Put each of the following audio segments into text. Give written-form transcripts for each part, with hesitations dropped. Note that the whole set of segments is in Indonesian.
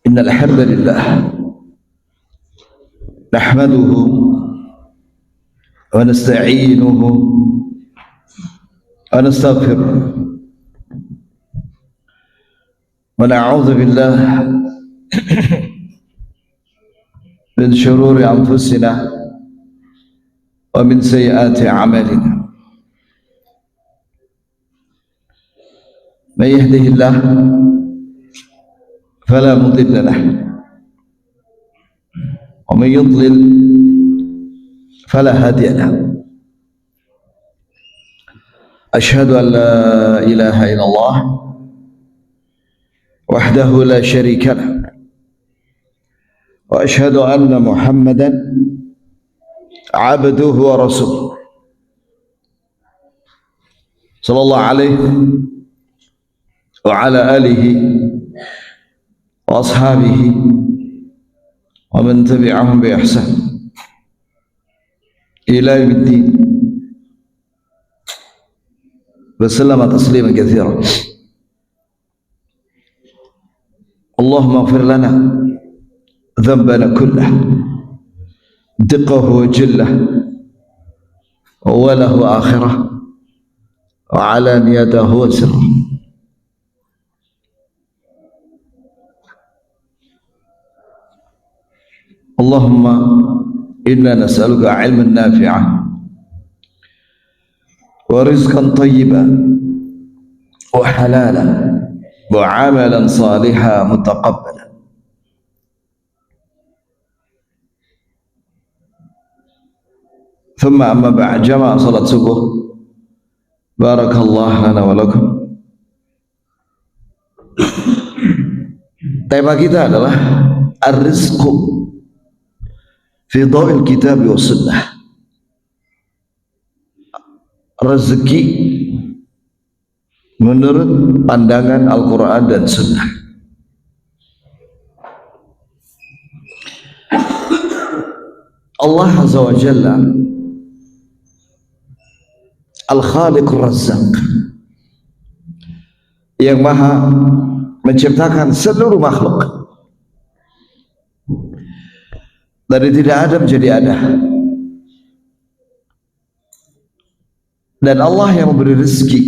إن الحمد لله نحمده ونستعينه ونستغفره ونعوذ بالله من شرور أنفسنا ومن سيئات أعمالنا. من يهده الله فلا مضل له ومن يضلل فلا هادي له. أشهد أن لا إله إلا الله وحده لا شريك له وأشهد أن محمدا عبده ورسوله صلى الله عليه وعلى آله وأصحابه ومن تبعهم بإحسان إلى يوم الدين وسلم تسليما كثيرا. اللهم اغفر لنا ذنبنا كله دقه وجله وله آخرة وعلانيته وسره. اللهم إنا نسألك علما نافعا ورزقا طيبا وحلالا وعملا صالحا متقبلا. ثم أما بعد، جماعة صلاة subuh, بارك الله لنا ولكم. Tema kita adalah ar-rizqu fi dhawil kitab wa sunnah. Rezeki menurut pandangan Al-Quran dan Sunnah. Allah Azza wa Jalla Al-Khaliqur Razzaq, yang maha menciptakan seluruh makhluk dari tidak ada menjadi ada, dan Allah yang memberi rezeki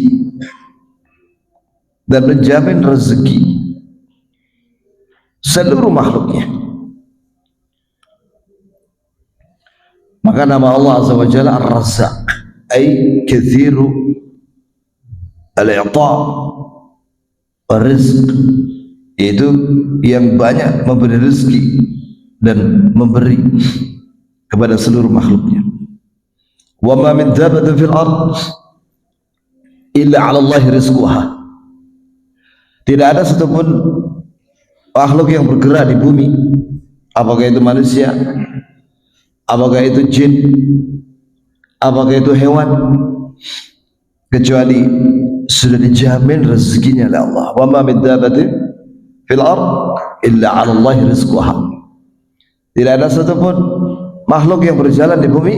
dan menjamin rezeki seluruh makhluknya. Maka nama Allah Azza wa Jalla Ar-Razzaq, ay kathiru al-i'ta' wa-rizq, yaitu yang banyak memberi rezeki dan memberi kepada seluruh makhluknya. Wa ma min dabbatin fil ard illa 'ala Allahi rizquha. Tidak ada satupun makhluk yang bergerak di bumi, apakah itu manusia, apakah itu jin, apakah itu hewan, kecuali sudah dijamin rezekinya oleh Allah. Wa ma min dabbatin fil ard illa 'ala Allahi rizquha. Tidak ada satupun makhluk yang berjalan di bumi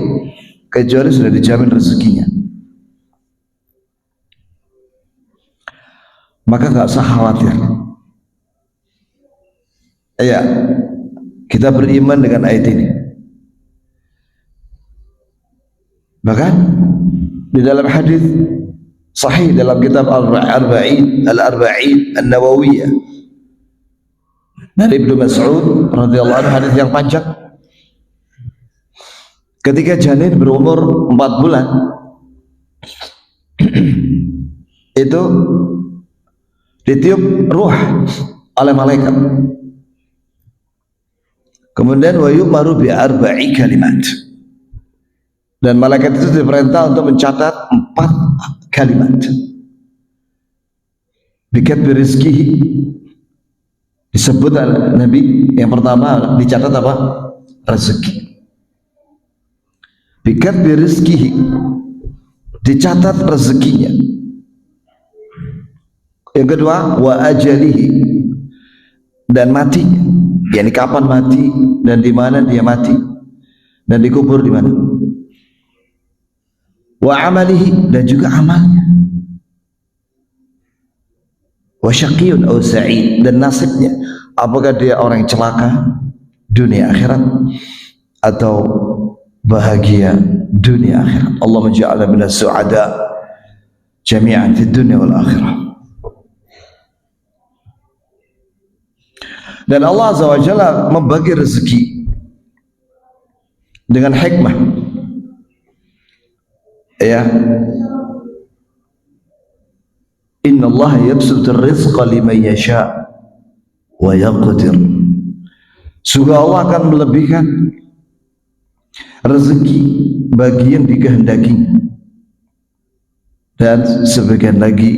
kecuali sudah dijamin rezekinya. Maka nggak usah khawatir. Ya, kita beriman dengan ayat ini. Bahkan di dalam hadis sahih dalam kitab Al-Arba'in An-Nawawiyah dari Ibnu Mas'ud radhiyallahu anhu, hadis yang panjang, ketika janin berumur 4 bulan itu ditiup ruh oleh malaikat, kemudian wa yu'maru bi 4 kalimat, dan malaikat itu diperintah untuk mencatat 4 kalimat. Bikatbi rizkihi, disebut Nabi yang pertama dicatat apa? Rezeki. Bikatbi rizkihi, dicatat rezekinya. Yang kedua, wa ajalihi, dan matinya, yakni kapan mati dan di mana dia mati dan dikubur di mana. Wa amalihi, dan juga amalnya. wa syaqiyun aw sa'id, dan nasibnya apakah dia orang yang celaka dunia akhirat atau bahagia dunia akhirat. Allah menja'ala minas su'ada jami'an fid dunya wal akhirah. Dan Allah Azza wa Jalla membagi rezeki dengan hikmah. Ya, Inna Allah yabsutur rizqa liman yasha wa yaqdir. Sungguh Allah akan melebihkan rezeki bagi yang dikehendaki, dan sebagian lagi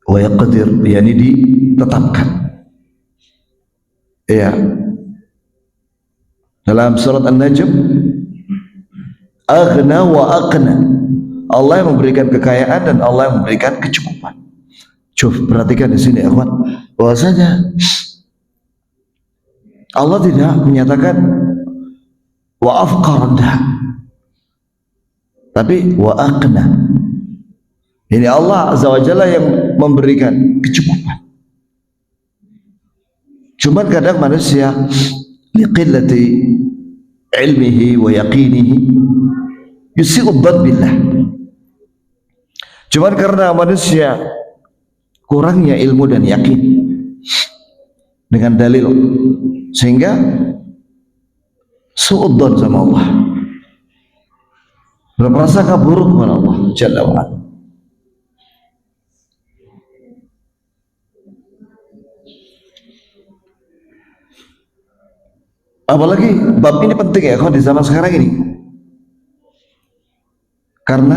wa yaqdir, yakni ditetapkan. Ya, dalam surat An-Najm, aghna wa aqna, Allah yang memberikan kekayaan dan Allah yang memberikan kecukupan. Coba perhatikan di sini, ikhwan, bahwasanya Allah tidak menyatakan wa afqarna, tapi wa aqna. Ini Allah Azza wa Jalla yang memberikan kecukupan. Cuman kadang manusia liqillati ilmihi wa yaqinihi yusi'u dzan billah. Cuman karena manusia kurangnya ilmu dan yakin dengan dalil, sehingga su'udzon sama Allah, berprasangka buruk kepada Allah Jalla wa ala. Apalagi bab ini penting ya kalau di zaman sekarang ini, karena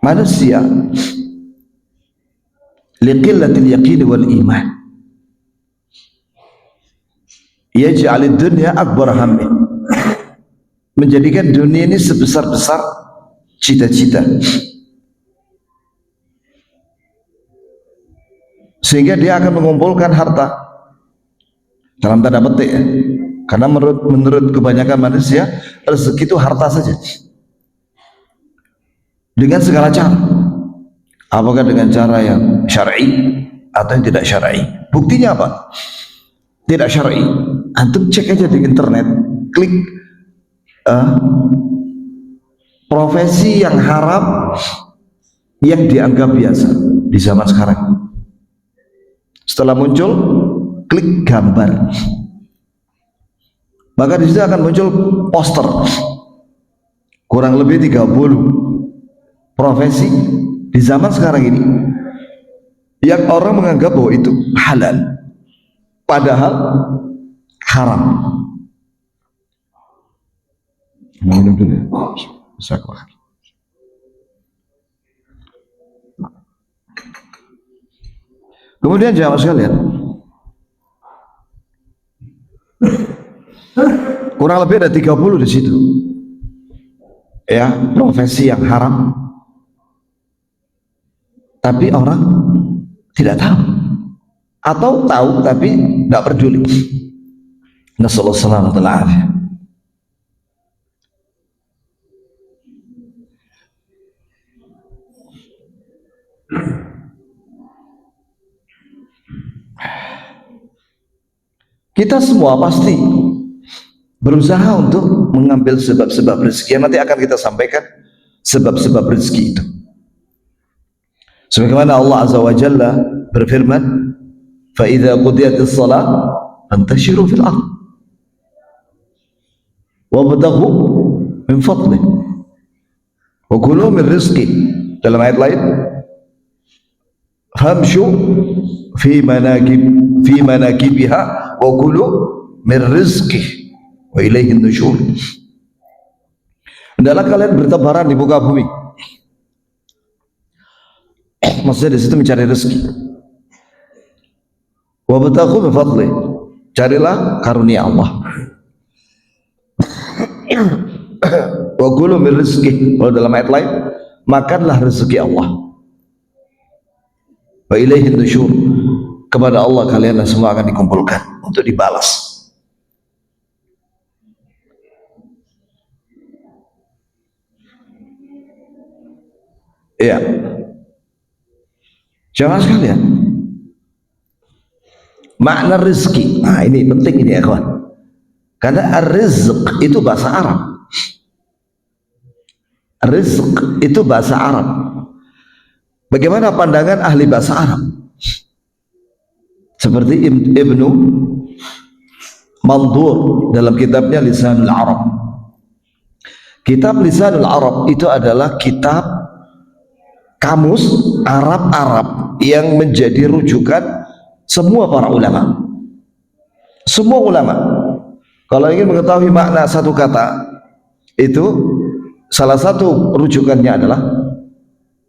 manusia liqillatil yaqin wal iman yaj'alid dunya akbar hammi, menjadikan dunia ini sebesar-besar cita-cita, sehingga dia akan mengumpulkan harta dalam tanda petik ya. Karena menurut kebanyakan manusia rezeki itu harta saja, dengan segala cara, apakah dengan cara yang syar'i atau yang tidak syar'i. Buktinya apa? Tidak syar'i, antum cek aja di internet, klik profesi yang haram yang dianggap biasa di zaman sekarang. Setelah muncul, klik gambar, maka di situ akan muncul poster kurang lebih 30 profesi di zaman sekarang ini yang orang menganggap bahwa itu halal, padahal haram. Minum dulu ya. Kemudian jamaah sekalian, kurang lebih ada 30 di situ ya, profesi yang haram, tapi orang tidak tahu, atau tahu tapi tidak peduli. Nasallallahu alaihi wasallam. Kita semua pasti berusaha untuk mengambil sebab-sebab rezeki yang nanti akan kita sampaikan sebab-sebab rezeki itu. Sebagaimana Allah Azza wa Jalla berfirman, "Fa idza qudiyatis shalah fantashiru fil ardh wabtaghu min fadlih wa kulu min rizqih." Dalam ayat lain, "Famshu fi manakibiha wa kulu min rizqih wa ilaihin nusyur." Hendaklah kalian bertebaran di muka bumi. Maksudnya di situ mencari rezeki. Wa bataghu min fadli, carilah karunia Allah. Wa kulu min rizqih, kalau dalam ayat lain, makanlah rezeki Allah. Wa ilaihin nusyur, kepada Allah kalian semua akan dikumpulkan untuk dibalas. Ya, Jamaah sekalian, makna rezeki, nah ini penting ini ya kawan, karena ar-rizq itu bahasa Arab. Rizq itu bahasa Arab. Bagaimana pandangan ahli bahasa Arab? Seperti Ibnu Mandur dalam kitabnya Lisanul Arab. Kitab Lisanul Arab itu adalah kitab kamus Arab-Arab yang menjadi rujukan semua para ulama. Semua ulama kalau ingin mengetahui makna satu kata, itu salah satu rujukannya adalah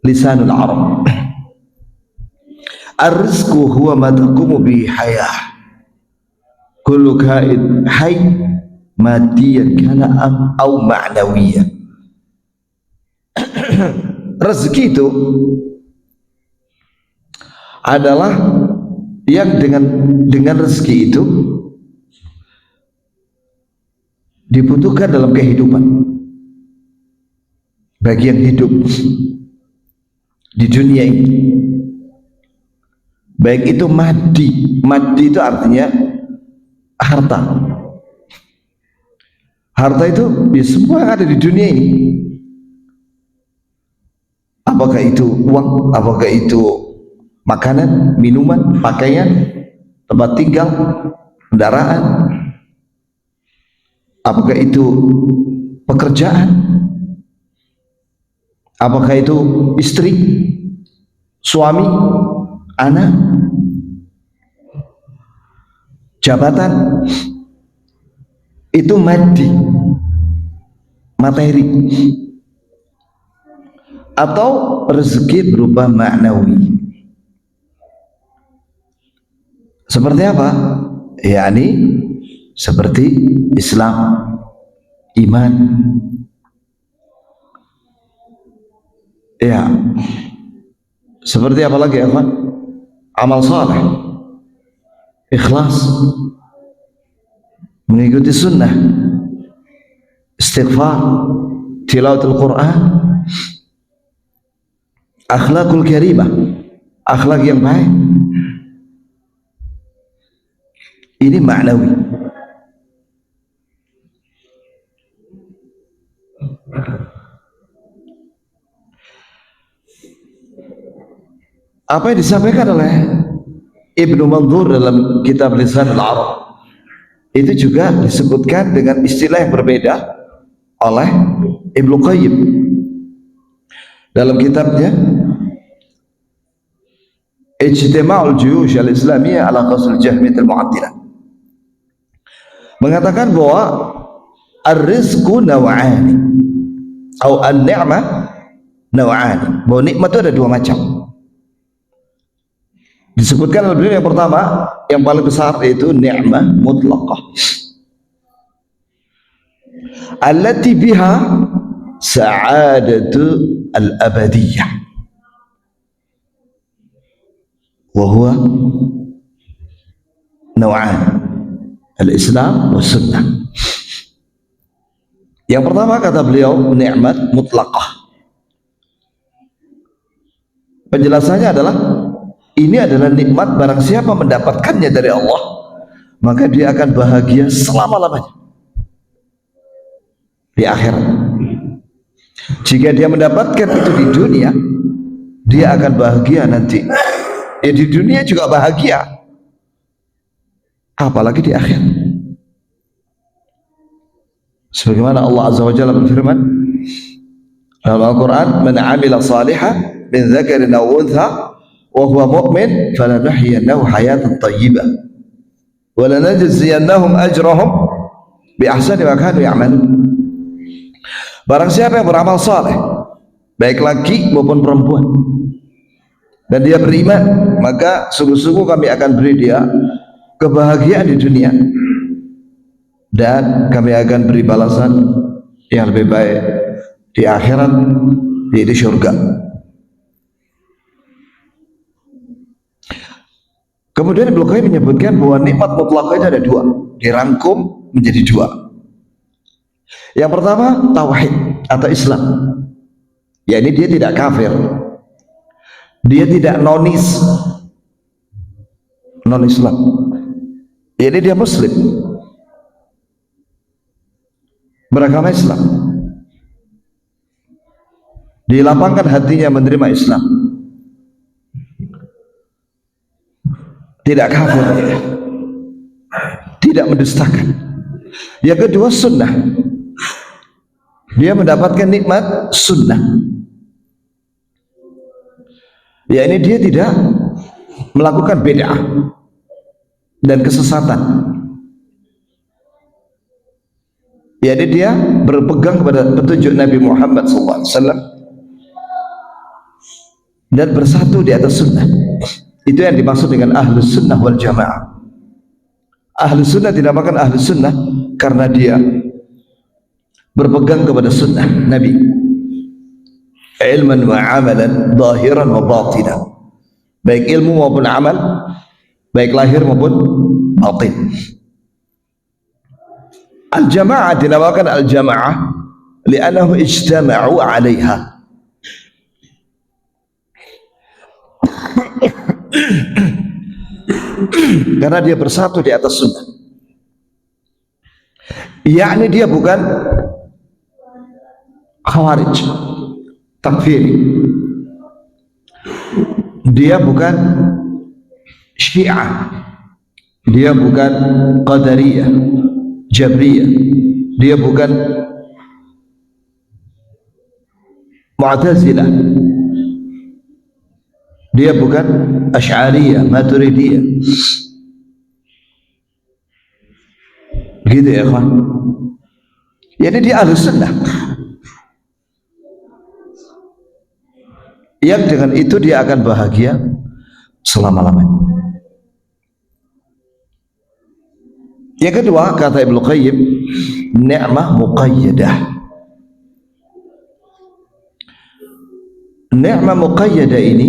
Lisanul Arab. Ar-rizqu huwa ma taqumu bi hayah. Kullu kaid hayy madiyan kana au ma'nawiyan. Rezeki itu adalah yang dengan rezeki itu dibutuhkan dalam kehidupan bagi yang hidup di dunia ini, baik itu maddi. Maddi itu artinya harta. Harta itu ya semua yang ada di dunia ini, apakah itu uang, apakah itu makanan, minuman, pakaian, tempat tinggal, kendaraan, apakah itu pekerjaan, apakah itu istri, suami, anak, jabatan, itu maddi, materi. Atau rezeki berupa maknawi. Seperti apa? yakni seperti Islam, iman, ya, seperti apa lagi ya, amal saleh, ikhlas, mengikuti sunnah, istighfar, tilawatul Quran, akhlakul karimah, akhlak yang baik. Ini maknawi. Apa yang disampaikan oleh Ibnu Mandur dalam kitab Lisanul Arab itu juga disebutkan dengan istilah yang berbeda oleh Ibnu Qayyim dalam kitabnya Ijtima'ul Juyush al-Islamiyah ala Qasr Jahmiyah al-Mu'attilah, mengatakan bahwa ar-rizqu naw'ani atau an-ni'mah naw'ani, bahwa nikmat itu ada dua macam. Disebutkan oleh beliau yang pertama, yang paling besar yaitu ni'mah mutlaqah allati biha sa'adatu al-abadiyah wa huwa naw'an al-Islam wa sunnah. Yang pertama kata beliau nikmat mutlaqah, penjelasannya adalah ini adalah nikmat barang siapa mendapatkannya dari Allah maka dia akan bahagia selama-lamanya di akhirat. Jika dia mendapatkan itu di dunia, dia akan bahagia nanti ya, di dunia juga bahagia, apalagi di akhirat. Sebagaimana Allah Azza wa Jalla berfirman dalam Al-Quran, man amila salihan min dzakarin aw untha wa huwa mu'min falanuhyiyannahu hayatan thayyibah wa lanajziyannahum ajrahum bi ahsani ma kanu ya'malun. Barang siapa yang beramal saleh, baik laki maupun perempuan, dan dia beriman, maka sungguh-sungguh kami akan beri dia kebahagiaan di dunia dan kami akan beri balasan yang lebih baik di akhirat, yaitu syurga. Kemudian Ibnu Qayyim menyebutkan bahwa nikmat mutlaqah itu ada dua, dirangkum menjadi dua. Yang pertama tauhid atau Islam, yakni dia tidak kafir, dia tidak non Islam, jadi dia Muslim beragama Islam, dilapangkan hatinya menerima Islam, tidak kafir, tidak mendustakan. Yang kedua sunnah, dia mendapatkan nikmat sunnah, ya ini dia tidak melakukan bid'ah dan kesesatan, jadi dia berpegang kepada petunjuk Nabi Muhammad SAW dan bersatu di atas sunnah. Itu yang dimaksud dengan ahlus sunnah wal jamaah. Ahlus sunnah dinamakan ahlus sunnah karena dia berpegang kepada sunnah Nabi, ilman wa amalan, zahiran wa batinan, baik ilmu maupun amal, baik lahir maupun batin. Al-jamaah dinamakan al-jamaah li'annahu ijtama'u 'alaiha, karena dia bersatu di atas sunnah. Yakni dia bukan khawarij, takfir, dia bukan syiah, dia bukan qadariyah, jabriyah, dia bukan mu'tazilah, dia bukan asy'ariyah, maturidiyah. Begitu ya kawan. Jadi dia ahlus sunnah, yang dengan itu dia akan bahagia selama-lamanya. Yang kedua, kata Ibnu Qayyim, ni'mah muqayyadah. Ni'mah muqayyadah ini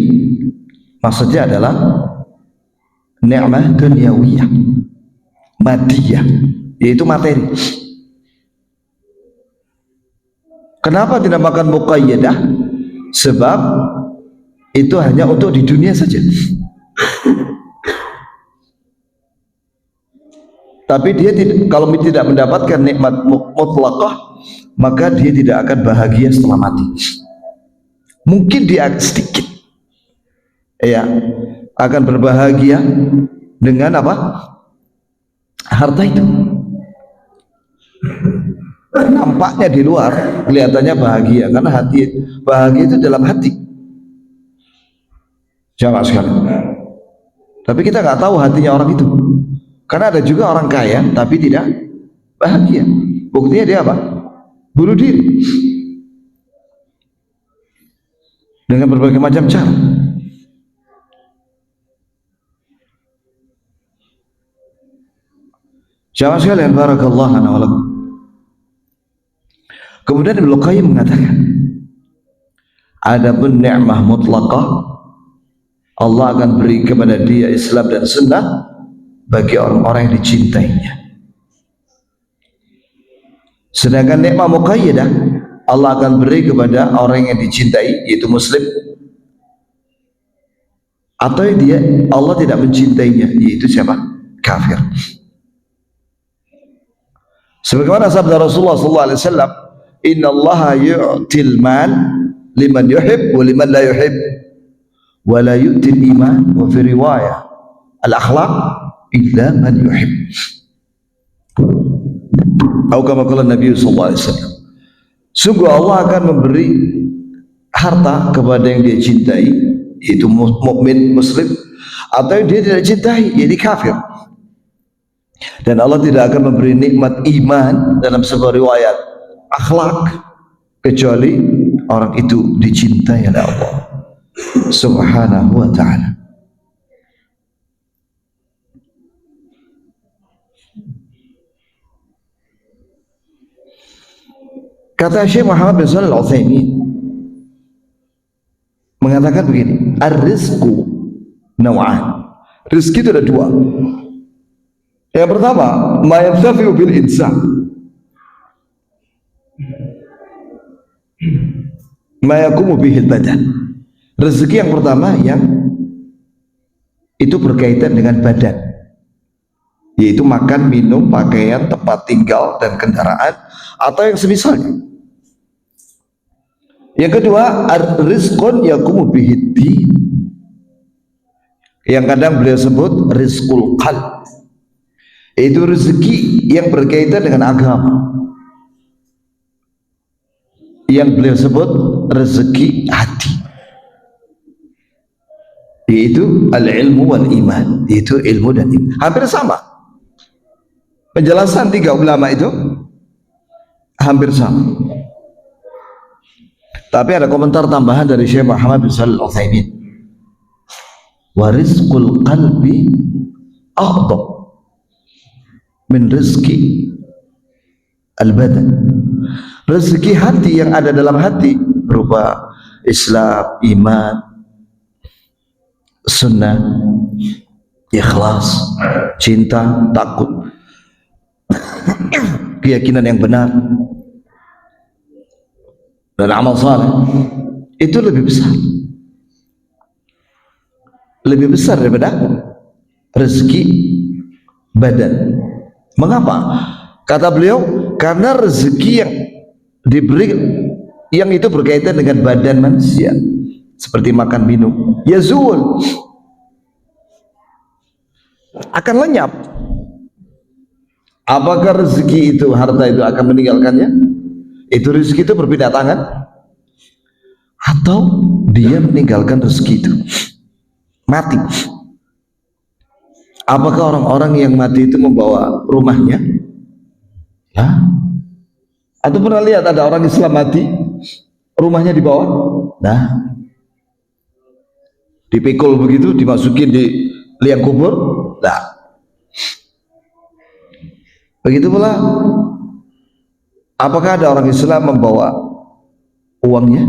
maksudnya adalah ni'mah dunyawiyah, madiyah, yaitu materi. Kenapa dinamakan muqayyadah? Sebab itu hanya untuk di dunia saja. Tapi dia kalau tidak mendapatkan nikmat mutlaqah, maka dia tidak akan bahagia setelah mati. Mungkin dia sedikit, ya, akan berbahagia dengan apa? Harta itu. Nampaknya di luar kelihatannya bahagia, karena hati bahagia itu dalam hati. Jangan sekali. Tapi kita nggak tahu hatinya orang itu. Karena ada juga orang kaya tapi tidak bahagia. Buktinya dia apa? Bunuh diri dengan berbagai macam cara. Jamaah sekalian, barakallahu lana wa lakum. Kemudian Ibnu Qayyim mengatakan, adapun ni'mah mutlaqah, Allah akan beri kepada dia Islam dan sunnah bagi orang-orang yang dicintainya. Sedangkan nikmah muqayyadah, Allah akan beri kepada orang yang dicintai, yaitu muslim, atau dia Allah tidak mencintainya, yaitu siapa? Kafir. Sebagaimana sabda Rasulullah SAW, Inna Allah yu'til mal liman yuhib wa liman la yuhib wa la yu'til iman, wa fi riwayah al-akhlaq illa man yuhib. Atau kama qala Nabi sallallahu alaihi wasallam, sungguh Allah akan memberi harta kepada yang dia cintai, yaitu mukmin muslim, atau yang dia tidak cintai, yaitu kafir. Dan Allah tidak akan memberi nikmat iman dalam sebuah riwayat akhlak kecuali orang itu dicintai oleh Allah subhanahu wa ta'ala. Kata Syekh Muhammad bin Shalih Al-Utsaimin mengatakan begini, ar-rizqu naw'an. Rezeki itu ada dua. Yang pertama, ma yantafi'u bil insan, ma yaqumu bihil badan. Rezeki yang pertama yang itu berkaitan dengan badan, yaitu makan, minum, pakaian, tempat tinggal, dan kendaraan atau yang semisalnya. Yang kedua, rizqun yaqumu bihiddi, yang kadang beliau sebut rizqul qalb, yaitu rezeki yang berkaitan dengan agama, yang beliau sebut rezeki hati, yaitu al-ilmu wal iman, yaitu ilmu dan iman. Hampir sama penjelasan tiga ulama itu, hampir sama, tapi ada komentar tambahan dari Syekh Muhammad bin Shalih Al-Utsaimin, wa rizqul qalbi a'dham min rizqi al-badan. Rezeki hati yang ada dalam hati berupa Islam, iman, sunnah, ikhlas, cinta, takut, keyakinan yang benar, dan amal saleh, itu lebih besar daripada rezeki badan. Mengapa? Kata beliau, karena rezeki yang diberi, yang itu berkaitan dengan badan manusia, seperti makan, minum, yazul, akan lenyap. Apakah rezeki itu, harta itu akan meninggalkannya? Itu rezeki itu berpindah tangan, atau dia meninggalkan rezeki itu, mati? Apakah orang-orang yang mati itu membawa rumahnya? Ya. Atau pernah lihat ada orang Islam mati, rumahnya dibawa? Nah, dipikul begitu, dimasukin di liang kubur. Nah, begitu pula, apakah ada orang Islam membawa uangnya?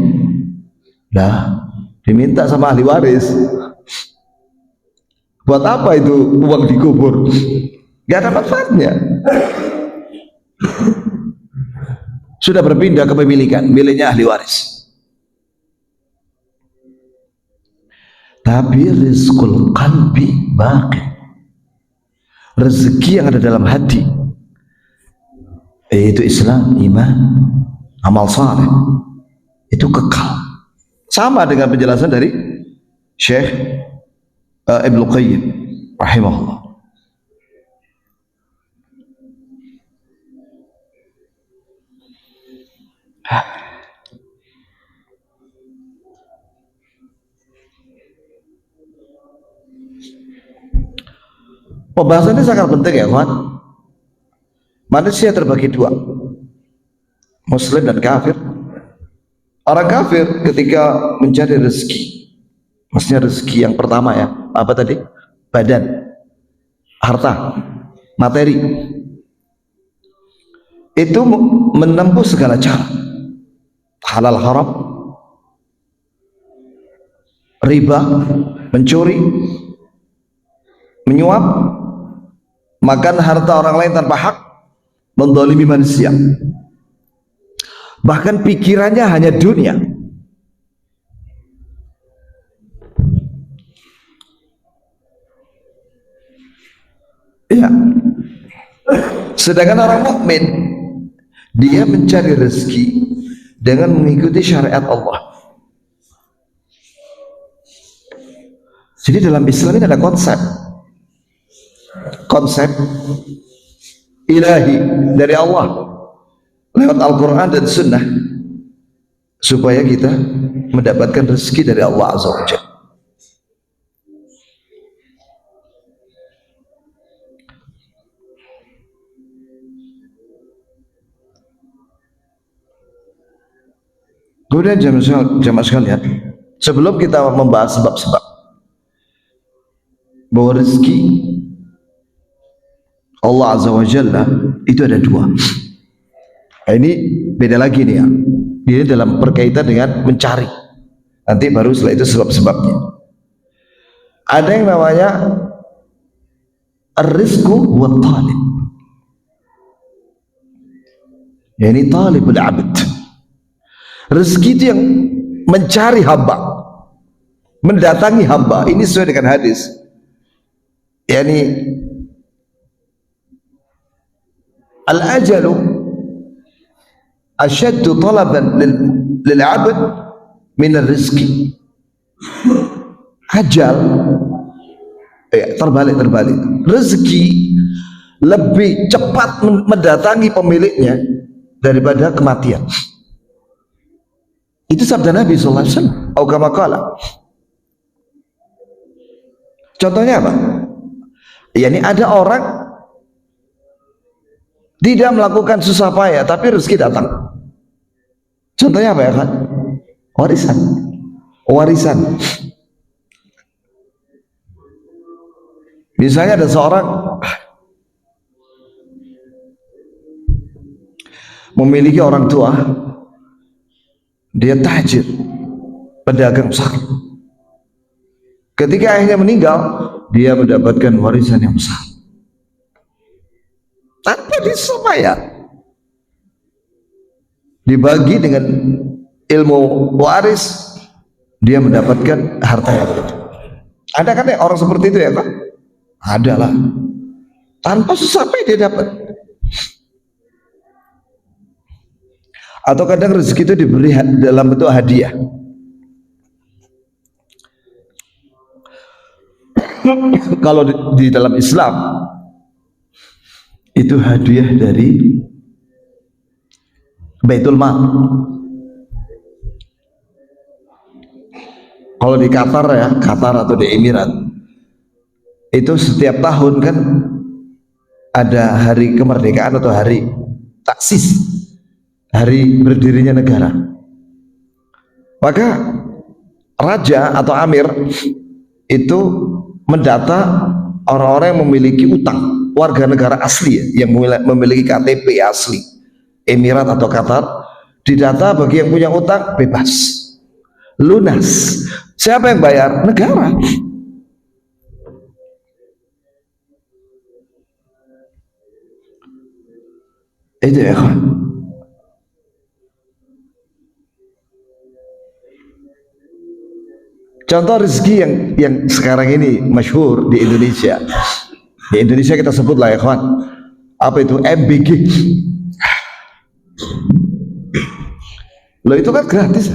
Nah, diminta sama ahli waris. Buat apa itu uang dikubur? Gak ada manfaatnya. Sudah berpindah kepemilikan, miliknya ahli waris. Tapi rizqul qalbi baqi, rezeki yang ada dalam hati, yaitu Islam, iman, amal saleh, itu kekal. Sama dengan penjelasan dari Syekh Ibnu Qayyim rahimahullah. Pembahasan ini sangat penting ya kawan. Manusia terbagi dua, muslim dan kafir. Orang kafir ketika mencari rezeki, maksudnya rezeki yang pertama ya, apa tadi? Badan, harta, materi, itu menempuh segala cara, halal haram, riba, mencuri, menyuap, makan harta orang lain tanpa hak, mendolimi manusia, bahkan pikirannya hanya dunia. Ya. Sedangkan orang mukmin, dia mencari rezeki dengan mengikuti syariat Allah. Jadi dalam Islam ini ada konsep ilahi dari Allah lewat Al-Quran dan Sunnah, supaya kita mendapatkan rezeki dari Allah Azza wa Jalla. Kemudian jamaah sekalian, sebelum kita membahas sebab-sebab bahwa rezeki Allah Azza wa Jalla itu ada dua. Nah, ini beda lagi nih ya. Ini dalam berkaitan dengan mencari. Nanti baru setelah itu sebab-sebabnya. Ada yang namanya ar-rizqu wa talib. Yani talibul abd. Rezeki itu yang mencari hamba. mendatangi hamba. Ini sesuai dengan hadis, yakni al-ajalu asyaddu talaban lil 'abd min ar-rizqi. Ajal terbalik, rezeki lebih cepat mendatangi pemiliknya daripada kematian. Itu sabda Nabi sallallahu alaihi wasallam. Atau kama qala. Contohnya apa? Yani ada orang tidak melakukan susah payah tapi rezeki datang. Contohnya apa ya kan? Warisan. Misalnya ada seorang memiliki orang tua, dia tajir, pedagang besar. Ketika ayahnya meninggal, dia mendapatkan warisan yang besar tanpa disusah payah, dibagi dengan ilmu waris, dia mendapatkan harta yang begitu. Ada kan ya orang seperti itu ya Pak? Ada lah, tanpa susah payah dia dapat. Atau kadang rezeki itu diberi dalam bentuk hadiah. Kalau di dalam Islam itu hadiah dari Baitul Mal. Kalau di Qatar ya, Qatar atau di Emirat, itu setiap tahun kan ada hari kemerdekaan atau hari taksis, hari berdirinya negara. Maka raja atau amir itu mendata orang-orang yang memiliki utang, warga negara asli ya, yang memiliki KTP asli Emirat atau Qatar, didata. Bagi yang punya utang bebas, lunas. Siapa yang bayar? Negara. Itu ya kawan. Contoh rezeki yang sekarang ini masyhur di Indonesia. Di Indonesia kita sebut lah ya kawan, apa itu? MBG. Loh itu kan gratis.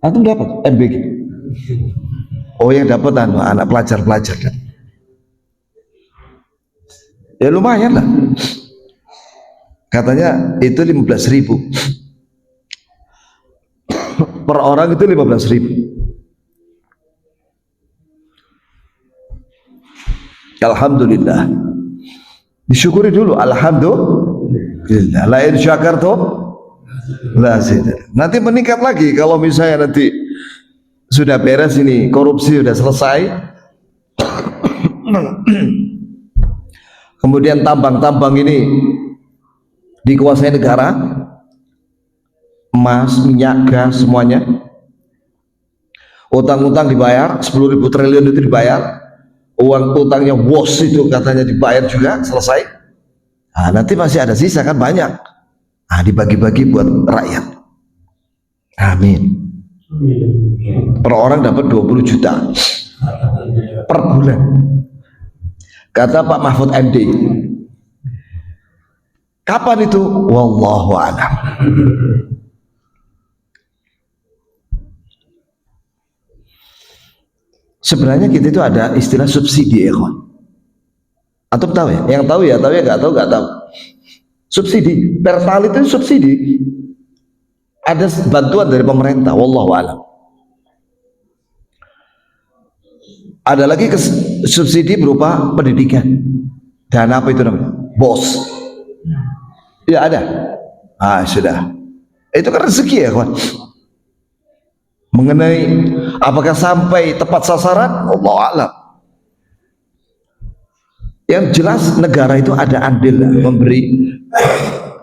Antum dapat MBG. Oh yang dapat anak pelajar-pelajar kan. Ya lumayan lah. Katanya itu 15.000 per orang, itu 15.000. Alhamdulillah, disyukuri dulu. Alhamdulillah, la in syakartum la azidannakum. Nanti meningkat lagi kalau misalnya nanti sudah beres ini, korupsi sudah selesai, kemudian tambang-tambang ini dikuasai negara, emas, minyak, gas, semuanya, utang-utang dibayar, 10.000 triliun itu dibayar, uang utangnya WOS itu katanya dibayar juga, selesai. Nah, nanti masih ada sisa kan banyak. Nah, dibagi-bagi buat rakyat. Amin. Per orang dapat 20 juta per bulan. Kata Pak Mahfud MD. Kapan itu? Wallahu a'lam. Sebenarnya kita itu ada istilah subsidi ya kawan. Antum tahu ya? Yang tahu ya tahu, ya nggak tahu nggak tahu. Subsidi, Pertalite itu subsidi. Ada bantuan dari pemerintah, wallahu a'lam. Ada lagi subsidi berupa pendidikan. Dan apa itu namanya? BOS. Ya ada. Ah sudah. Itu kan rezeki ya kawan. Mengenai apakah sampai tepat sasaran, Allah a'lam. Yang jelas negara itu ada andil memberi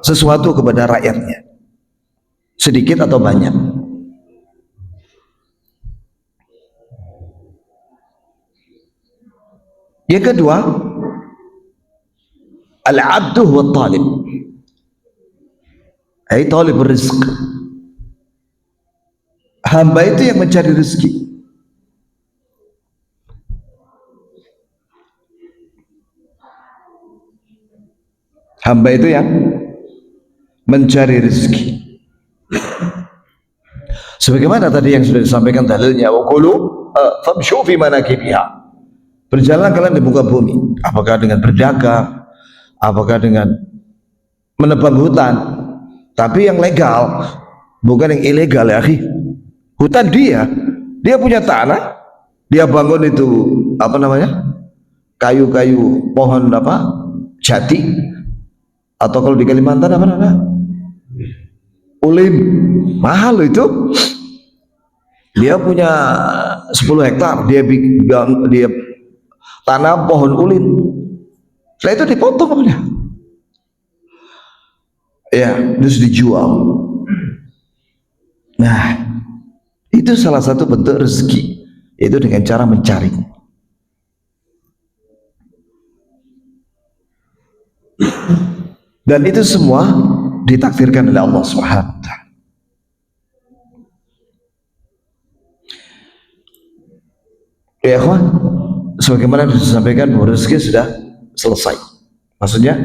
sesuatu kepada rakyatnya, sedikit atau banyak. Yang kedua, al-'abdu wa talib, ay talib rizq. Hamba itu yang mencari rezeki. Hamba itu yang mencari rezeki. Sebagaimana tadi yang sudah disampaikan dalilnya, wa qulu famshu fi manakibiha. Berjalan kalian di muka bumi, apakah dengan berdagang, apakah dengan menebang hutan, tapi yang legal, bukan yang ilegal ya, akhi. Hutan dia punya tanah, dia bangun itu apa namanya? Kayu-kayu pohon apa? Jati, atau kalau di Kalimantan apa namanya? Ulim. Mahal loh itu. Dia punya 10 hektar, dia tanam pohon ulin. Setelah itu dipotong dia. Ya, terus dijual. Nah, itu salah satu bentuk rezeki, itu dengan cara mencari. Dan itu semua ditakdirkan oleh Allah Subhanahu wa taala. Ya kawan, sebagaimana disampaikan bahwa rezeki sudah selesai, maksudnya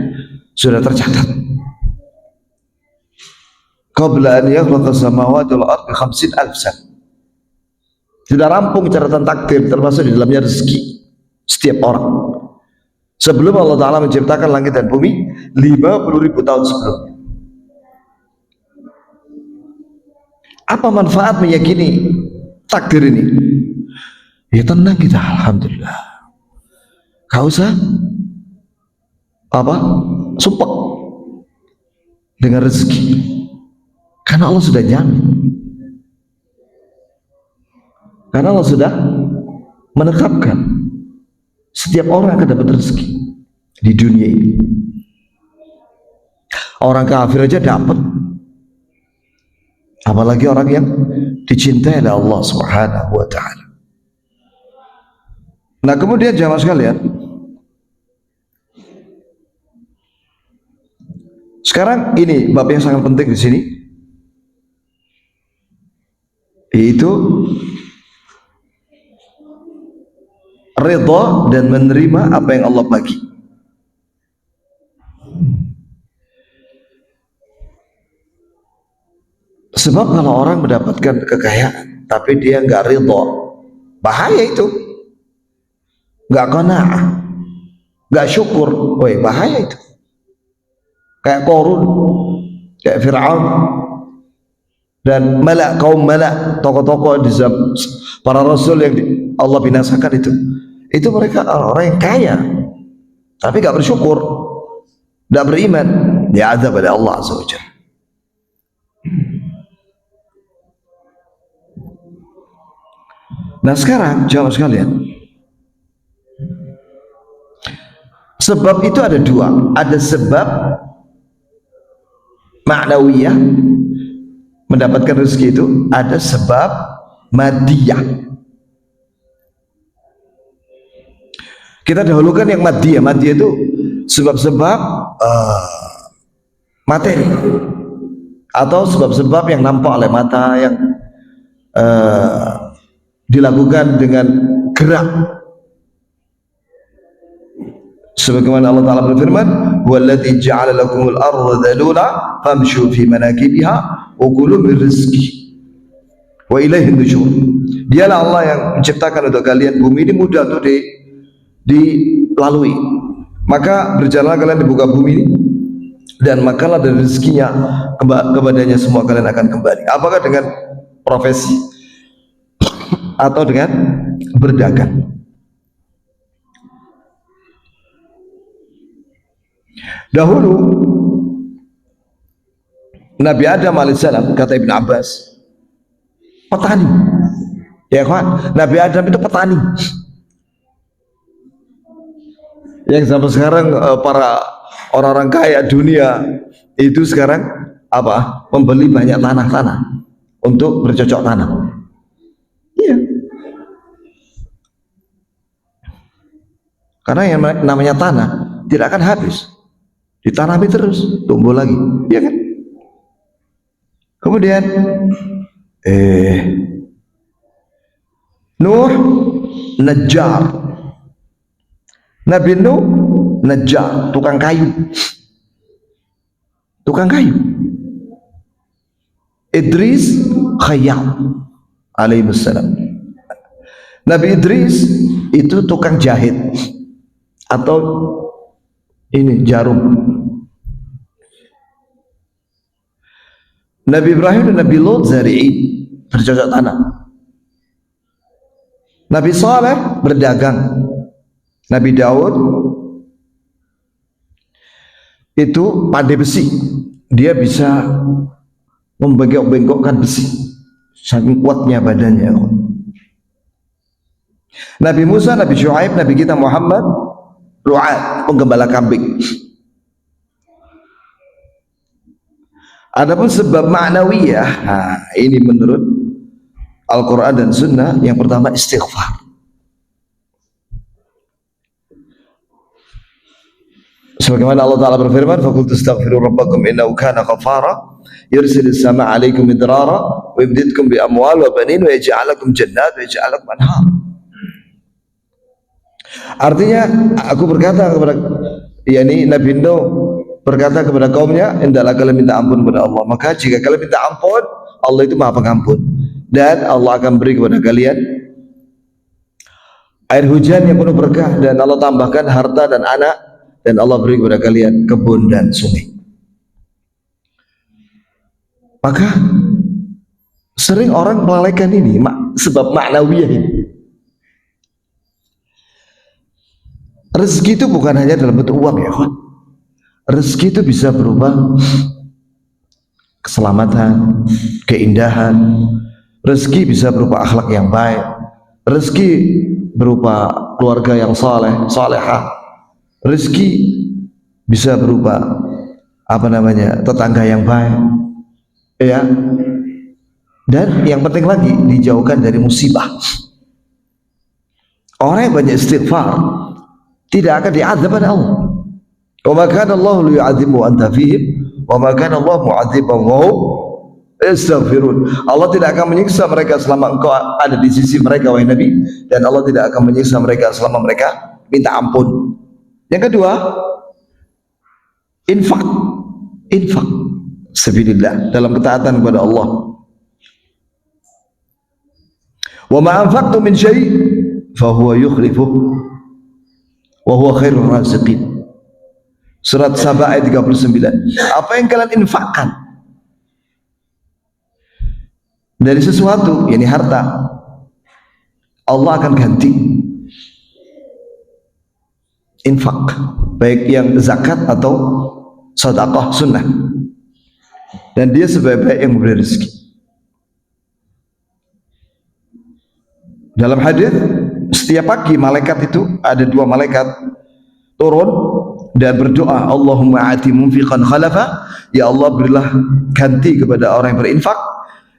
sudah tercatat. Qabla an yakhluqa samawati wal ardi 50,000 sana. Sudah rampung catatan takdir, termasuk di dalamnya rezeki setiap orang. Sebelum Allah Ta'ala menciptakan langit dan bumi 50.000 tahun sebelumnya. Apa manfaat meyakini takdir ini? Ya tenang kita, alhamdulillah. Gak usah sumpah dengan rezeki, karena Allah sudah jamin, karena Allah sudah menetapkan setiap orang akan dapat rezeki di dunia ini. Orang kafir aja dapat, apalagi orang yang dicintai oleh Allah Subhanahu wa taala. Nah, kemudian jamaah sekalian, sekarang ini bab yang sangat penting di sini, yaitu ridha dan menerima apa yang Allah bagi. Sebab kalau orang mendapatkan kekayaan tapi dia nggak ridha, bahaya itu. Nggak qanaah, nggak syukur, woi bahaya itu. Kayak Qarun, kayak Fir'aun, dan kaum malak, tokoh-tokoh di zaman para rasul yang Allah binasakan itu mereka orang yang kaya, tapi nggak bersyukur, nggak beriman, dia azab pada Allah Azza wa Jalla. Nah sekarang jamaah sekalian, sebab itu ada dua, ada sebab ma'nawiyah mendapatkan rezeki itu, ada sebab madiyah. Kita dahulukan yang madiyah. Madiyah itu sebab-sebab materi atau sebab-sebab yang nampak oleh mata, yang dilakukan dengan gerak. Sebagaimana Allah Ta'ala berfirman, "Walladzi ja'ala lakumul arda dhalula famshu fi manakibiha wa kulu min rizqi wa ilaihin nusyur." Dialah Allah yang menciptakan untuk kalian bumi ini mudah untuk dilalui. Maka berjalanlah kalian di muka bumi ini dan makanlah dari rezekinya, kepadanya semua kalian akan kembali. Apakah dengan profesi atau dengan berdagang? Dahulu Nabi Adam alaihissalam, kata Ibn Abbas, petani. Ya kawan, Nabi Adam itu petani. Yang sampai sekarang para orang-orang kaya dunia itu sekarang membeli banyak tanah-tanah untuk bercocok tanam. Iya. Karena yang namanya tanah tidak akan habis, ditanami terus, tumbuh lagi, ya kan? Kemudian Nuh najjar, Nabi Nuh najjar, tukang kayu. tukang kayu. Idris Khayyam alaihissalam. Nabi Idris itu tukang jahit atau ini jarum. Nabi Ibrahim dan Nabi Lot zari'in, bercocok tanam. Nabi Saleh berdagang. Nabi Daud itu pandai besi, dia bisa membengkok-bengkokkan besi, saking kuatnya badannya. Nabi Musa, Nabi Syuaib, Nabi kita Muhammad ru'at, penggembala kambing. Adapun sebab ma'nawiyah, nah, ini menurut Al-Quran dan Sunnah, yang pertama istighfar. Sebagaimana Allah Ta'ala berfirman, فَقُلْتُ اسْتَغْفِرُوا رَبَّكُمْ إِنَّهُ كَانَ غَفَّارًا يُرْسِلِ السَّمَاءَ عَلَيْكُمْ مِدْرَارًا وَيُمْدِدْكُمْ بِأَمْوَالٍ وَبَنِينَ وَيَجْعَلْ لَكُمْ جَنَّاتٍ وَيَجْعَلْ لَكُمْ أَنْهَارًا. Artinya, aku berkata kepada Nabi Nuh berkata kepada kaumnya, hendaklah kalian minta ampun kepada Allah. Maka jika kalian minta ampun, Allah itu Maha Pengampun, dan Allah akan beri kepada kalian air hujan yang penuh berkah, dan Allah tambahkan harta dan anak, dan Allah beri kepada kalian kebun dan sungai. Maka sering orang melalaikan ini sebab ma'nawiyah ini. Rezeki itu bukan hanya dalam bentuk uang, ya kawan. Rezeki itu bisa berupa keselamatan, keindahan. Rezeki bisa berupa akhlak yang baik. Rezeki berupa keluarga yang saleh, salehah. Rezeki bisa berupa tetangga yang baik, ya. Dan yang penting lagi, dijauhkan dari musibah. Orang yang banyak istighfar tidak akan diazab oleh Allah. Wa ma kana Allah liyu'adzibu wa anta fihim wa ma kana Allah mu'adziban wa hum yastaghfirun. Allah tidak akan menyiksa mereka selama engkau ada di sisi mereka, wahai Nabi, dan Allah tidak akan menyiksa mereka selama mereka minta ampun. Yang kedua, infak sabilillah, dalam ketaatan kepada Allah. Wa ma anfaqtum min syai' fa huwa yukhlifuh wa huwa khairur raziqin. Surat Saba ayat 39. Apa yang kalian infakkan dari sesuatu, yakni harta, Allah akan ganti. Infak, baik yang zakat atau sedekah sunnah, dan dia sebaik-baik yang memberi rezeki. Dalam hadis, setiap pagi malaikat itu ada 2 malaikat turun dan berdoa, Allahumma ati munfiqan khalafa, ya Allah berilah ganti kepada orang yang berinfak.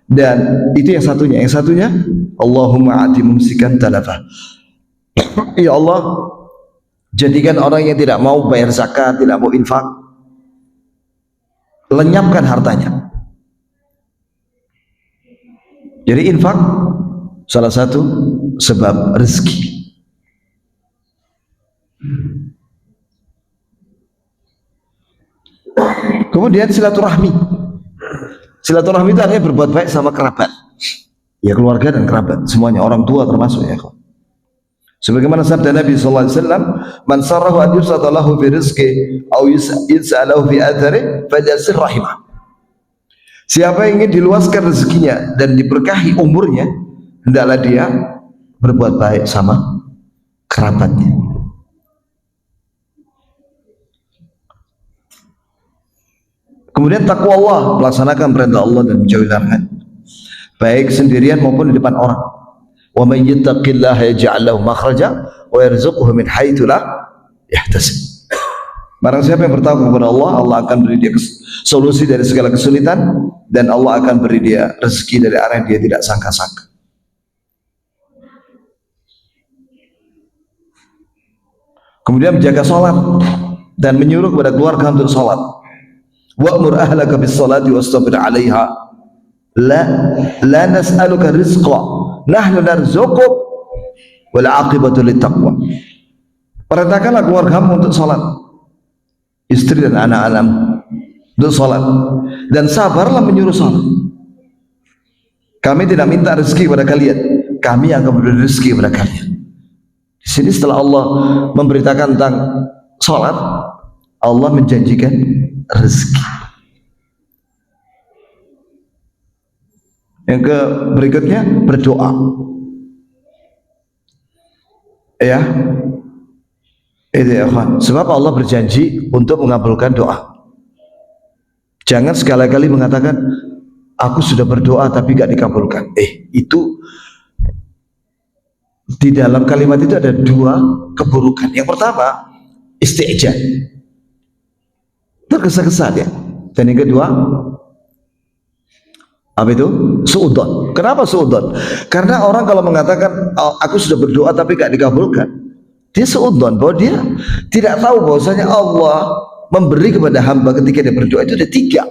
Dan itu yang satunya Allahumma ati mumsikan talafa, ya Allah jadikan orang yang tidak mau bayar zakat, tidak mau infak, lenyapkan hartanya. Jadi infak salah satu sebab rezeki. Kemudian silaturahmi. Silaturahmi itu artinya berbuat baik sama kerabat, ya, keluarga dan kerabat semuanya, orang tua termasuk, ya. Sebagaimana sabda Nabi sallallahu alaihi wasallam, "Man sarrahu an yusata lahu fi rizqi aw yus'alahu fi athari falyasir rahimah." Siapa yang ingin diluaskan rezekinya dan diberkahi umurnya, hendaklah dia berbuat baik sama kerabatnya. Kemudian takwa Allah, melaksanakan perintah Allah dan menjauhi larangan, baik sendirian maupun di depan orang. Wa may yattaqillaha yaj'al lahu makhraja wa yarzuqhu min haitsu la yahtasib. Barang siapa yang bertakwa kepada Allah, Allah akan beri dia solusi dari segala kesulitan, dan Allah akan beri dia rezeki dari arah yang dia tidak sangka-sangka. Kemudian menjaga salat dan menyuruh kepada keluarga untuk salat. Wa'mur ahlaka bis salati wastabir 'alaiha. La nas'aluka rizqa, nahnu narzuquk wal 'aqibatu littaqwa. Perintahkanlah keluargamu untuk salat, istri dan anak-anakmu, untuk sholat, dan sabarlah menyuruh sholat. Kami tidak minta rezeki kepada kalian, kami akan memberi rezeki kepada kalian. Di sini setelah Allah memberitakan tentang sholat, Allah menjanjikan rezeki. Yang berikutnya berdoa. Ya, itu ya kawan. Sebab Allah berjanji untuk mengabulkan doa. Jangan sekali-kali mengatakan aku sudah berdoa tapi gak dikabulkan. Itu di dalam kalimat itu ada dua keburukan. Yang pertama, isti'jal, tergesa-gesa dia. Dan yang kedua, apa itu? Su'udon. Kenapa su'udon? Karena orang kalau mengatakan aku sudah berdoa tapi gak dikabulkan, dia su'udon, bahwa dia tidak tahu bahwasanya Allah memberi kepada hamba ketika dia berdoa itu ada tiga.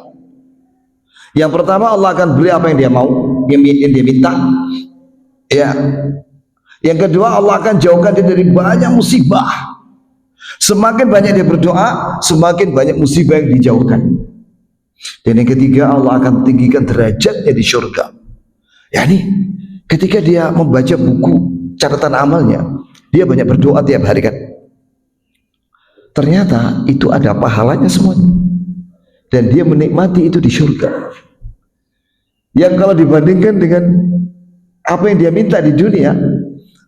Yang pertama, Allah akan beri apa yang dia mau, yang dia minta, ya. Yang kedua, Allah akan jauhkan dia dari banyak musibah. Semakin banyak dia berdoa, semakin banyak musibah yang dijauhkan. Dan yang ketiga, Allah akan tinggikan derajatnya di surga. Yani ketika dia membaca buku catatan amalnya, dia banyak berdoa tiap hari kan, ternyata itu ada pahalanya semuanya, dan dia menikmati itu di surga. Yang kalau dibandingkan dengan apa yang dia minta di dunia,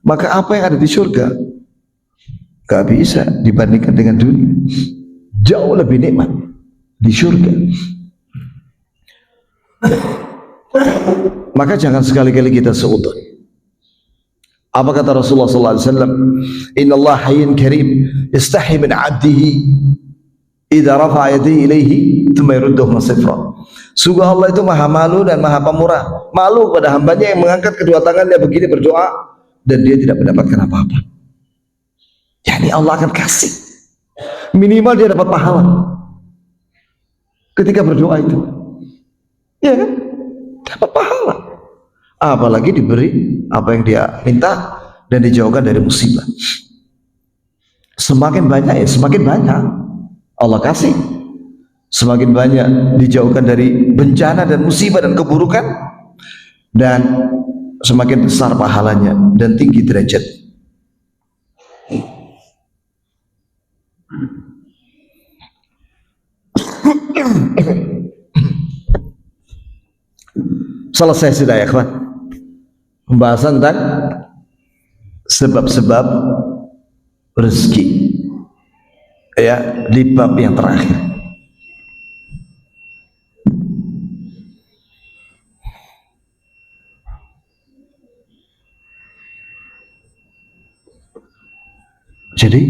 maka apa yang ada di surga gak bisa dibandingkan dengan dunia. Jauh lebih nikmat di surga. Maka jangan sekali-kali kita seudon. Apa kata Rasulullah SAW? Inna Allah hayyun karim yastahi min abdihi idza rafa'a yadihi ilaihi thumma yurudduhuma sifra. Sungguh Allah itu maha malu dan maha pemurah, malu pada hambanya yang mengangkat kedua tangannya begini berdoa dan dia tidak mendapatkan apa-apa. Yani Allah akan kasih, minimal dia dapat pahala ketika berdoa itu, ya kan? Dapat pahala, apalagi diberi apa yang dia minta dan dijauhkan dari musibah. Semakin banyak ya semakin banyak Allah kasih, semakin banyak dijauhkan dari bencana dan musibah dan keburukan, dan semakin besar pahalanya dan tinggi derajat. Selesai sudah ya kawan pembahasan tentang sebab-sebab rezeki ya di bab yang terakhir. Jadi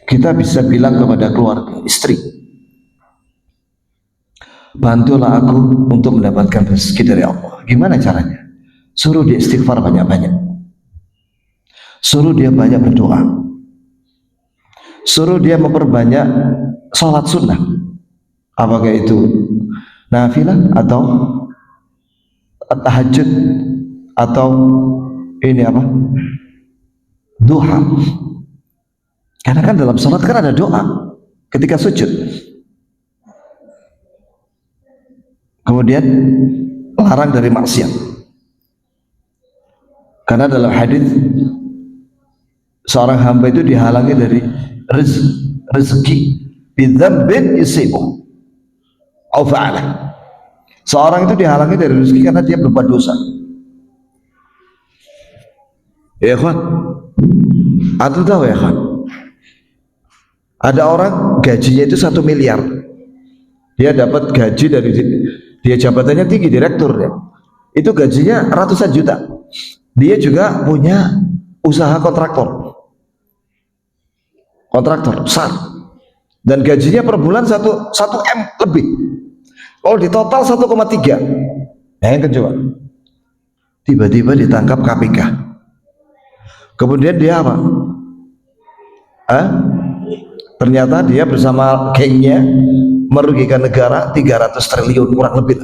kita bisa bilang kepada keluarga, istri, bantulah aku untuk mendapatkan rezeki dari Allah. Gimana caranya? Suruh dia istighfar banyak-banyak, suruh dia banyak berdoa, suruh dia memperbanyak sholat sunnah, apakah itu nafilah atau tahajud atau ini apa, duha. Karena kan dalam sholat kan ada doa ketika sujud. Kemudian larang dari maksiat, karena dalam hadis seorang hamba itu dihalangi dari rezeki bidzambin yusibu au fa'ala. Seorang itu dihalangi dari rezeki karena dia berbuat dosa. Ya kawan, atau tahu ya kawan, ada orang gajinya itu 1 miliar, dia dapat gaji dari dia jabatannya tinggi, direktur ya, itu gajinya ratusan juta. Dia juga punya usaha kontraktor besar, dan gajinya per bulan 1 M lebih. Oh, di total 1,3. Yang kedua, tiba-tiba ditangkap KPK. Kemudian dia apa? Ternyata dia bersama gengnya merugikan negara 300 triliun kurang lebih.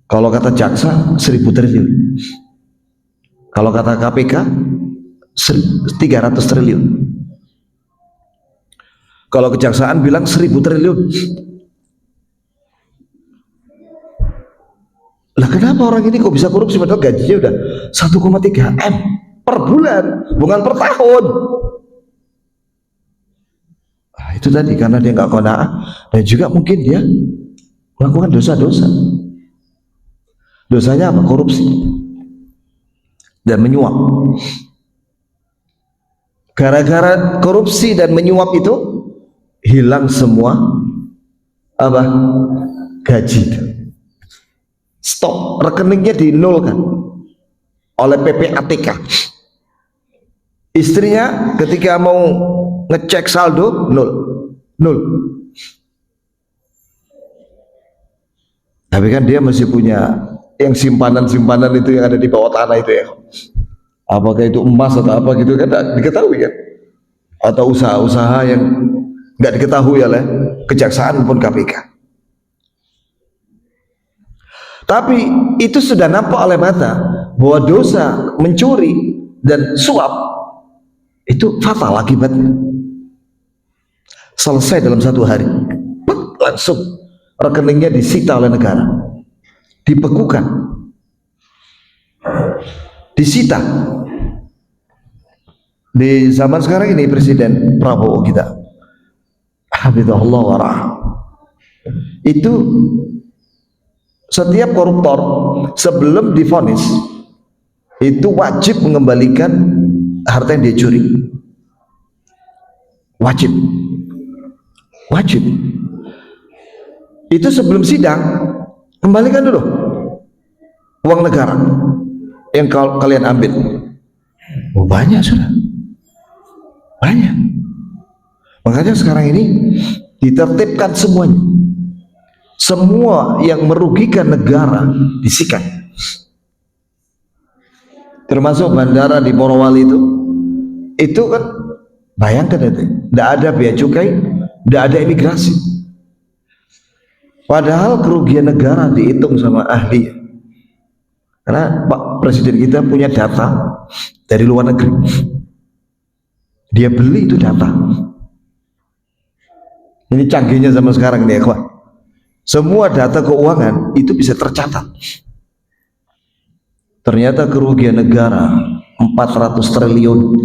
Kalau kata jaksa 1000 triliun. Kalau kata KPK 300 triliun. Kalau kejaksaan bilang 1.000 triliun. Lah kenapa orang ini kok bisa korupsi padahal gajinya udah 1,3 M per bulan, bukan per tahun. Nah, itu tadi karena dia nggak qanaah dan juga mungkin dia melakukan dosa-dosa. Dosanya apa? Korupsi dan menyuap. Gara-gara korupsi dan menyuap itu hilang semua apa? Gaji. Stop, rekeningnya dinolkan oleh PPATK. Istrinya ketika mau ngecek saldo nol. Tapi kan dia masih punya yang simpanan itu yang ada di bawah tanah itu ya. Apakah itu emas atau apa gitu kan tidak diketahui kan? Atau usaha-usaha yang nggak diketahui oleh kejaksaan maupun KPK. Tapi itu sudah nampak oleh mata bahwa dosa mencuri dan suap itu fatal akibatnya. Selesai dalam 1 hari, langsung rekeningnya disita oleh negara, dibekukan, disita. Di zaman sekarang ini Presiden Prabowo kita, Habibullah warah, itu setiap koruptor sebelum divonis itu wajib mengembalikan harta yang dia curi. Wajib. Itu sebelum sidang kembalikan dulu uang negara yang kalian ambil. Oh, banyak sudah, banyak. Makanya sekarang ini ditertibkan semuanya. Semua yang merugikan negara disikat, termasuk bandara di Morowali itu kan bayangkan itu, tidak ada bea cukai, tidak ada imigrasi, padahal kerugian negara dihitung sama ahli, karena Pak Presiden kita punya data dari luar negeri, dia beli itu data. Ini canggihnya zaman sekarang nih ya kawan. Semua data keuangan itu bisa tercatat. Ternyata kerugian negara 400 triliun.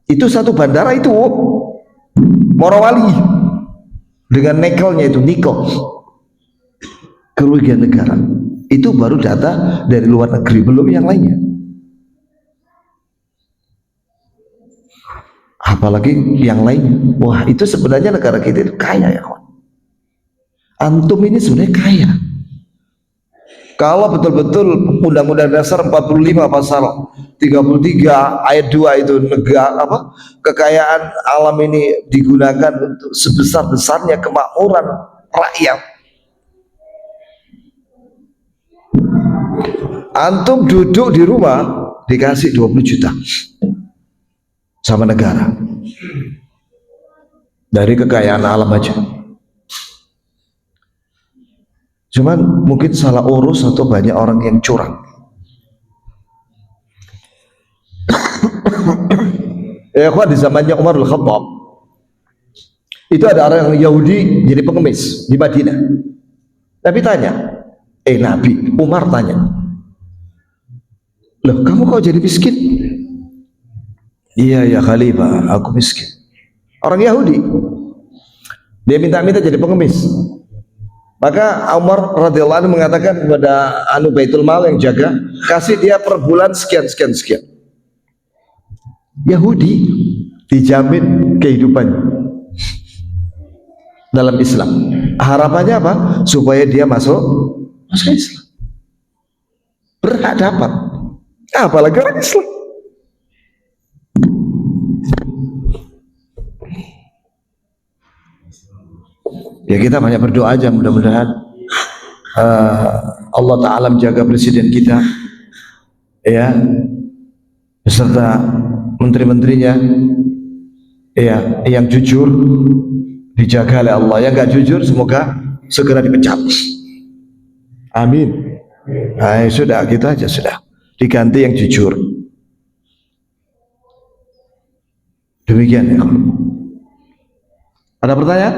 Itu satu bandara itu Morowali dengan nikelnya itu nikel. Kerugian negara itu baru data dari luar negeri, belum yang lainnya. Apalagi yang lainnya. Wah, itu sebenarnya negara kita itu kaya ya kawan. Antum ini sebenarnya kaya. Kalau betul-betul Undang-Undang Dasar 45 pasal 33 ayat 2 itu negara apa? Kekayaan alam ini digunakan untuk sebesar-besarnya kemakmuran rakyat. Antum duduk di rumah dikasih 20 juta sama negara. Dari kekayaan alam aja. Cuman mungkin salah urus atau banyak orang yang curang. Ya kawan, di zamannya Umar Al-Khattab itu ada orang Yahudi jadi pengemis di Madinah. Nabi tanya, Nabi Umar tanya, loh kamu kok jadi miskin? Iya ya Khalifah, aku miskin. Orang Yahudi, dia minta-minta jadi pengemis. Maka Umar radhiyallahu anhu mengatakan kepada Baitul Mal yang jaga, kasih dia per bulan sekian. Yahudi dijamin kehidupannya dalam Islam. Harapannya apa? Supaya dia masuk Islam. Berhak dapat. Apalagi orang Islam. Ya kita banyak berdoa aja, mudah-mudahan Allah Ta'ala menjaga presiden kita ya, beserta menteri-menterinya ya, yang jujur dijaga oleh Allah, yang gak jujur semoga segera dipecat. Amin. Nah, sudah gitu aja, sudah diganti yang jujur. Demikian ya. Ada pertanyaan?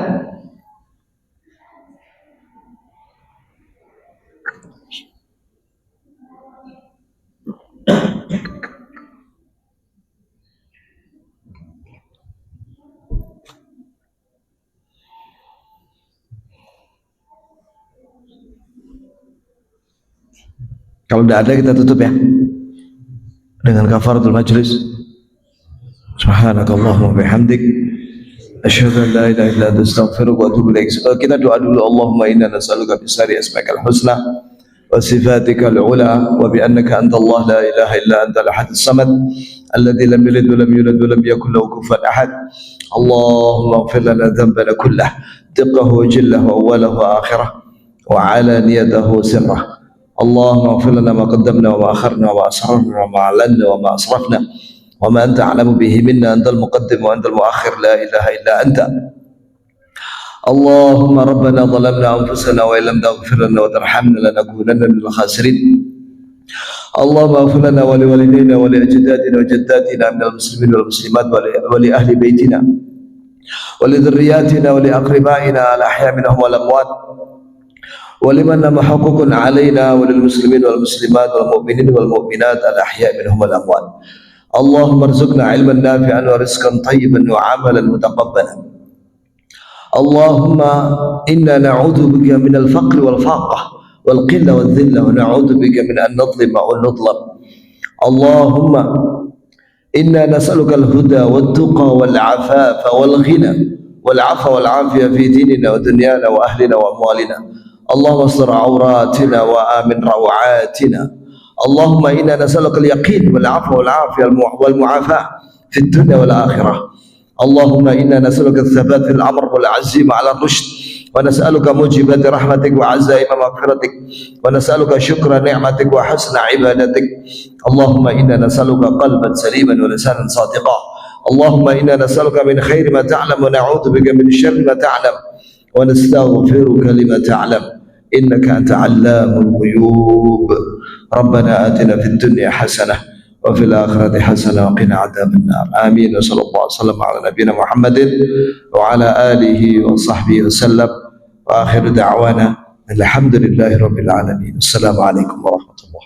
Kalau tidak ada kita tutup ya dengan kafaratul majlis. Subhanakallahumma bihamdik asyhadu an la ilaha illa anta astaghfiruka wa atubu ilaik. Kita doa dulu. Allahumma inna nas'aluka bisari asma'ikal husna wa sifatikal ula wa bi annaka anta Allah la ilaha illa anta al-ahad as-samad alladzi lam yalid wa lam yulad wa lam yakul lahu kufuwan ahad. Allahumma ighfir lana dhanbana kullahu diqqahu wa jillahu wa awwalahu wa akhirahu wa alaniyatahu wa sirrahu. اللهم اغفر لنا ما قدمنا وما أخرنا وما أسررنا وما أعلنا وما أسرفنا وما أنت أعلم به منا. أنت المقدم وأنت المؤخر لا إله إلا أنت. اللهم ربنا ظلمنا أنفسنا وإن لم تغفر لنا وترحمنا لنكونن من الخاسرين. اللهم اغفر لنا ولوالدينا ولأجدادنا وجداتنا من المسلمين والمسلمات ولأهل بيتنا ولذرياتنا ولأقربائنا الأحياء منهم والأموات ولمن لهم حقوق علينا وللمسلمين والمسلمات والمؤمنين والمؤمنات الأحياء منهم والأموات. اللهم ارزقنا علما نافعا ورزقا طيبا وعملا متقبلا. اللهم إنا نعوذ بك من الفقر والفاقة والقلة والذلة ونعوذ بك من أن نظلم أو نظلم. اللهم إنا نسألك الهدى والتقى والعفاف والغنى والعفو والعافية في ديننا ودنيانا وأهلنا وأموالنا. اللهم استر عوراتنا وآمن روعاتنا. اللهم إنا نسألك اليقين والعفو والعافية والمعافاة في الدنيا والآخرة. اللهم إنا نسألك الثبات في الأمر والعزيمة على الرشد ونسألك موجبات رحمتك وعزائم مغفرتك ونسألك شكر نعمتك وحسن عبادتك. اللهم إنا نسألك قلبا سليما ولسانا صادقا. اللهم إنا نسألك من خير ما تعلم ونعوذ بك من شر ما تعلم ونستغفرك لما تعلم إنك أنت علام الغيوب. ربنا آتنا في الدنيا حسنة وفي الآخرة حسنة وقنا عذاب النار. آمين. وصلى الله وسلم على نبينا محمد وعلى آله وصحبه وسلم وآخر دعوانا الحمد لله رب العالمين. السلام عليكم ورحمة الله.